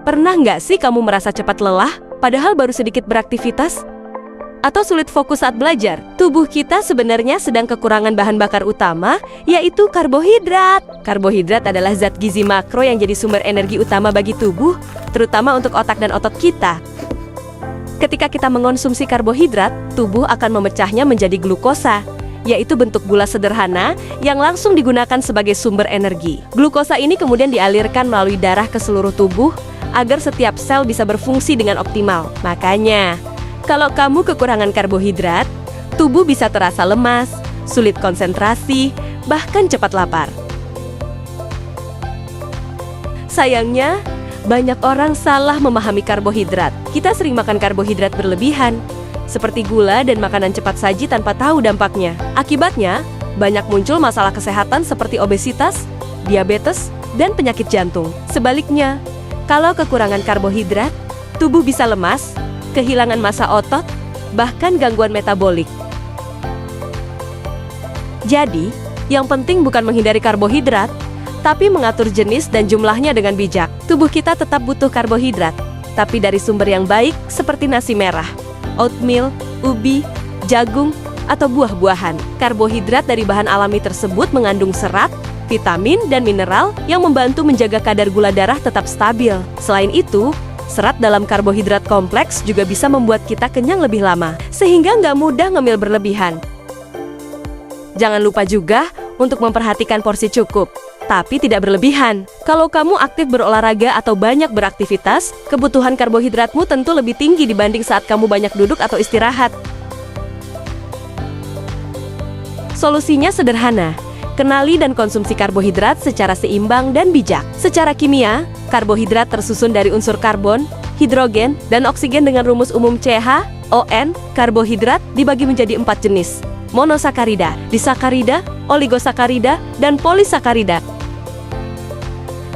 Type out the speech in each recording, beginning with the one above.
Pernah nggak sih kamu merasa cepat lelah, padahal baru sedikit beraktivitas? Atau sulit fokus saat belajar? Tubuh kita sebenarnya sedang kekurangan bahan bakar utama, yaitu karbohidrat. Karbohidrat adalah zat gizi makro yang jadi sumber energi utama bagi tubuh, terutama untuk otak dan otot kita. Ketika kita mengonsumsi karbohidrat, tubuh akan memecahnya menjadi glukosa, yaitu bentuk gula sederhana yang langsung digunakan sebagai sumber energi. Glukosa ini kemudian dialirkan melalui darah ke seluruh tubuh agar setiap sel bisa berfungsi dengan optimal. Makanya, kalau kamu kekurangan karbohidrat, tubuh bisa terasa lemas, sulit konsentrasi, bahkan cepat lapar. Sayangnya, banyak orang salah memahami karbohidrat. Kita sering makan karbohidrat berlebihan, seperti gula dan makanan cepat saji tanpa tahu dampaknya. Akibatnya, banyak muncul masalah kesehatan seperti obesitas, diabetes, dan penyakit jantung. Sebaliknya, kalau kekurangan karbohidrat, tubuh bisa lemas, kehilangan massa otot, bahkan gangguan metabolik. Jadi, yang penting bukan menghindari karbohidrat, tapi mengatur jenis dan jumlahnya dengan bijak. Tubuh kita tetap butuh karbohidrat, tapi dari sumber yang baik seperti nasi merah, oatmeal, ubi, jagung, atau buah-buahan. Karbohidrat dari bahan alami tersebut mengandung serat, vitamin, dan mineral yang membantu menjaga kadar gula darah tetap stabil. Selain itu, serat dalam karbohidrat kompleks juga bisa membuat kita kenyang lebih lama, sehingga nggak mudah ngemil berlebihan. Jangan lupa juga untuk memperhatikan porsi cukup, tapi tidak berlebihan. Kalau kamu aktif berolahraga atau banyak beraktivitas, kebutuhan karbohidratmu tentu lebih tinggi dibanding saat kamu banyak duduk atau istirahat. Solusinya sederhana. Kenali dan konsumsi karbohidrat secara seimbang dan bijak. Secara kimia, karbohidrat tersusun dari unsur karbon, hidrogen, dan oksigen dengan rumus umum CH-ON. Karbohidrat dibagi menjadi 4 jenis: monosakarida, disakarida, oligosakarida, dan polisakarida.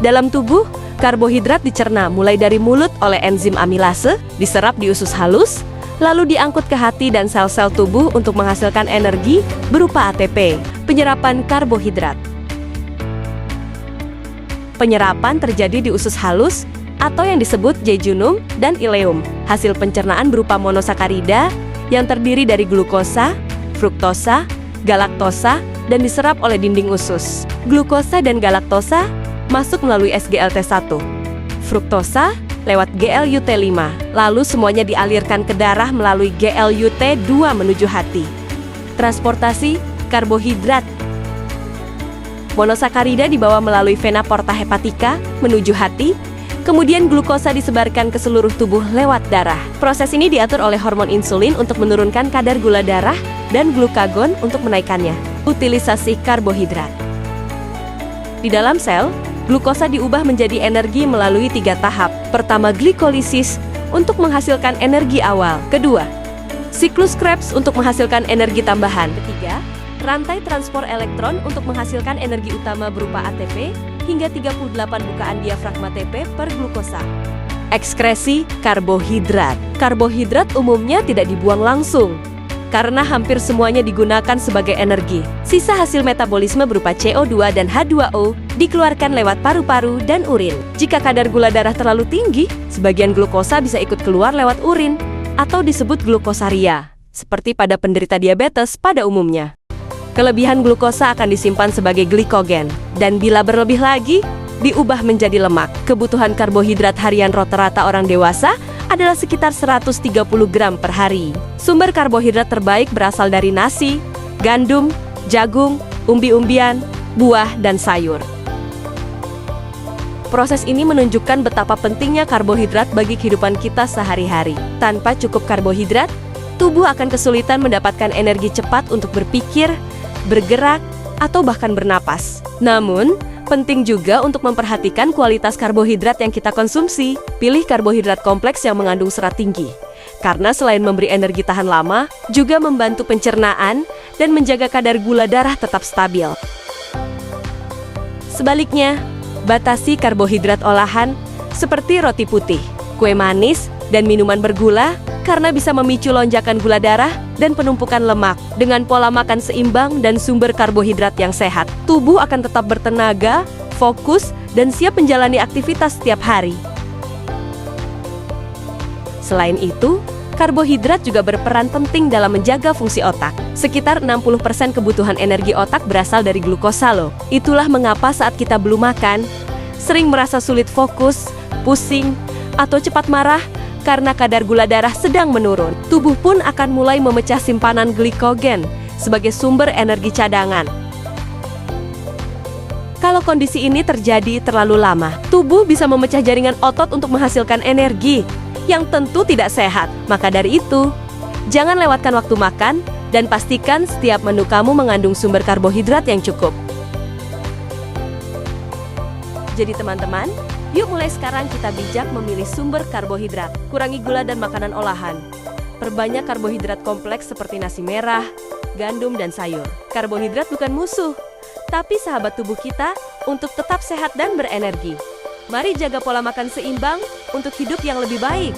Dalam tubuh, karbohidrat dicerna mulai dari mulut oleh enzim amilase, diserap di usus halus, lalu diangkut ke hati dan sel-sel tubuh untuk menghasilkan energi berupa ATP. Penyerapan karbohidrat. Penyerapan terjadi di usus halus atau yang disebut jejunum dan ileum. Hasil pencernaan berupa monosakarida yang terdiri dari glukosa, fruktosa, galaktosa, dan diserap oleh dinding usus. Glukosa dan galaktosa masuk melalui SGLT1. Fruktosa lewat GLUT5. Lalu semuanya dialirkan ke darah melalui GLUT2 menuju hati. Transportasi karbohidrat. Monosakarida dibawa melalui vena porta hepatica menuju hati. Kemudian glukosa disebarkan ke seluruh tubuh lewat darah. Proses ini diatur oleh hormon insulin untuk menurunkan kadar gula darah dan glukagon untuk menaikkannya. Utilisasi karbohidrat. Di dalam sel, glukosa diubah menjadi energi melalui 3 tahap. Pertama, glikolisis untuk menghasilkan energi awal. Kedua, siklus Krebs untuk menghasilkan energi tambahan. Ketiga, rantai transport elektron untuk menghasilkan energi utama berupa ATP hingga 38 bukaan diafragma TP per glukosa. Ekskresi karbohidrat. Karbohidrat umumnya tidak dibuang langsung, karena hampir semuanya digunakan sebagai energi. Sisa hasil metabolisme berupa CO2 dan H2O dikeluarkan lewat paru-paru dan urin. Jika kadar gula darah terlalu tinggi, sebagian glukosa bisa ikut keluar lewat urin, atau disebut glukosaria, seperti pada penderita diabetes pada umumnya. Kelebihan glukosa akan disimpan sebagai glikogen, dan bila berlebih lagi, diubah menjadi lemak. Kebutuhan karbohidrat harian rata-rata orang dewasa adalah sekitar 130 gram per hari. Sumber karbohidrat terbaik berasal dari nasi, gandum, jagung, umbi-umbian, buah, dan sayur. Proses ini menunjukkan betapa pentingnya karbohidrat bagi kehidupan kita sehari-hari. Tanpa cukup karbohidrat, tubuh akan kesulitan mendapatkan energi cepat untuk berpikir, bergerak, atau bahkan bernapas. Namun, penting juga untuk memperhatikan kualitas karbohidrat yang kita konsumsi. Pilih karbohidrat kompleks yang mengandung serat tinggi, karena selain memberi energi tahan lama, juga membantu pencernaan dan menjaga kadar gula darah tetap stabil. Sebaliknya, batasi karbohidrat olahan seperti roti putih, kue manis, dan minuman bergula karena bisa memicu lonjakan gula darah dan penumpukan lemak. Dengan pola makan seimbang dan sumber karbohidrat yang sehat, tubuh akan tetap bertenaga, fokus, dan siap menjalani aktivitas setiap hari. Selain itu, karbohidrat juga berperan penting dalam menjaga fungsi otak. Sekitar 60% kebutuhan energi otak berasal dari glukosa loh. Itulah mengapa saat kita belum makan, sering merasa sulit fokus, pusing, atau cepat marah karena kadar gula darah sedang menurun. Tubuh pun akan mulai memecah simpanan glikogen sebagai sumber energi cadangan. Kalau kondisi ini terjadi terlalu lama, tubuh bisa memecah jaringan otot untuk menghasilkan energi yang tentu tidak sehat. Maka dari itu, jangan lewatkan waktu makan dan pastikan setiap menu kamu mengandung sumber karbohidrat yang cukup. Jadi teman-teman, yuk mulai sekarang kita bijak memilih sumber karbohidrat. Kurangi gula dan makanan olahan. Perbanyak karbohidrat kompleks seperti nasi merah, gandum, dan sayur. Karbohidrat bukan musuh, tapi sahabat tubuh kita untuk tetap sehat dan berenergi. Mari jaga pola makan seimbang untuk hidup yang lebih baik.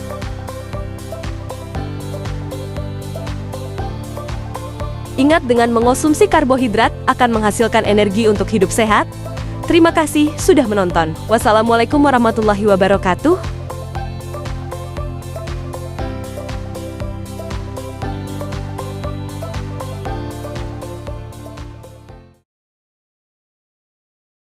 Ingat, dengan mengonsumsi karbohidrat akan menghasilkan energi untuk hidup sehat. Terima kasih sudah menonton. Wassalamualaikum warahmatullahi wabarakatuh.